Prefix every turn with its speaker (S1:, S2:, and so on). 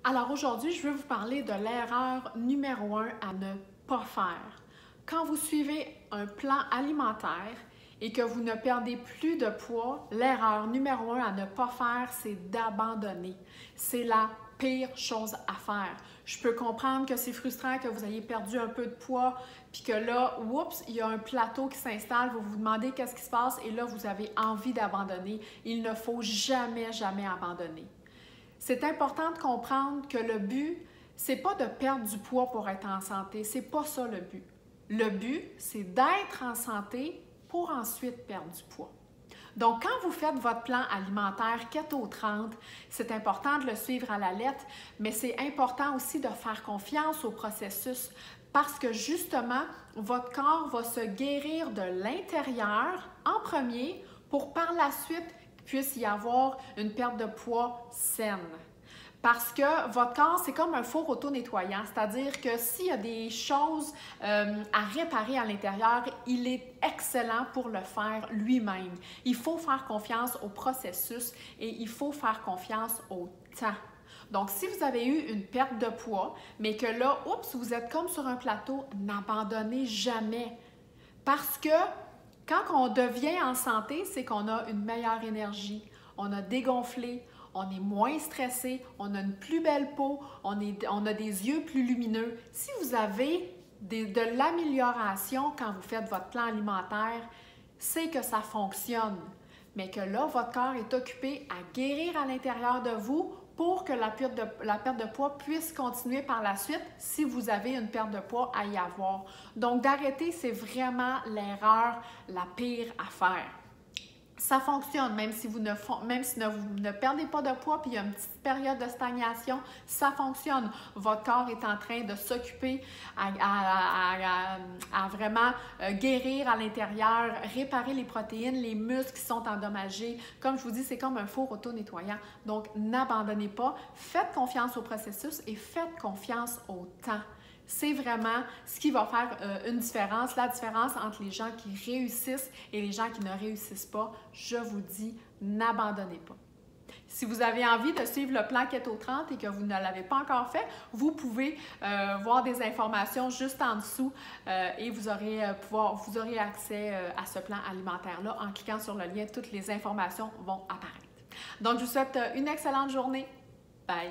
S1: Alors aujourd'hui, je veux vous parler de l'erreur numéro 1 à ne pas faire. Quand vous suivez un plan alimentaire et que vous ne perdez plus de poids, l'erreur numéro 1 à ne pas faire, c'est d'abandonner. C'est la pire chose à faire. Je peux comprendre que c'est frustrant que vous ayez perdu un peu de poids, puis que là, oups, il y a un plateau qui s'installe, vous vous demandez qu'est-ce qui se passe et là, vous avez envie d'abandonner. Il ne faut jamais, jamais abandonner. C'est important de comprendre que le but, c'est pas de perdre du poids pour être en santé. C'est pas ça le but. Le but, c'est d'être en santé pour ensuite perdre du poids. Donc, quand vous faites votre plan alimentaire Keto 30, c'est important de le suivre à la lettre, mais c'est important aussi de faire confiance au processus parce que justement, votre corps va se guérir de l'intérieur en premier pour par la suite puisse y avoir une perte de poids saine. Parce que votre corps, c'est comme un four auto-nettoyant, c'est-à-dire que s'il y a des choses à réparer à l'intérieur, il est excellent pour le faire lui-même. Il faut faire confiance au processus et il faut faire confiance au temps. Donc, si vous avez eu une perte de poids, mais que là, oups, vous êtes comme sur un plateau, n'abandonnez jamais. Parce que quand on devient en santé, c'est qu'on a une meilleure énergie, on a dégonflé, on est moins stressé, on a une plus belle peau, on a des yeux plus lumineux. Si vous avez de l'amélioration quand vous faites votre plan alimentaire, c'est que ça fonctionne. Mais que là, votre corps est occupé à guérir à l'intérieur de vous pour que la perte de poids puisse continuer par la suite si vous avez une perte de poids à y avoir. Donc, d'arrêter, c'est vraiment l'erreur la pire à faire. Ça fonctionne, même si vous ne perdez pas de poids puis il y a une petite période de stagnation, ça fonctionne. Votre corps est en train de s'occuper à vraiment guérir à l'intérieur, réparer les protéines, les muscles qui sont endommagés. Comme je vous dis, c'est comme un four auto-nettoyant. Donc, n'abandonnez pas, faites confiance au processus et faites confiance au temps. C'est vraiment ce qui va faire une différence, la différence entre les gens qui réussissent et les gens qui ne réussissent pas. Je vous dis, n'abandonnez pas. Si vous avez envie de suivre le plan Keto 30 et que vous ne l'avez pas encore fait, vous pouvez voir des informations juste en dessous et vous aurez accès à ce plan alimentaire-là en cliquant sur le lien. Toutes les informations vont apparaître. Donc, je vous souhaite une excellente journée. Bye!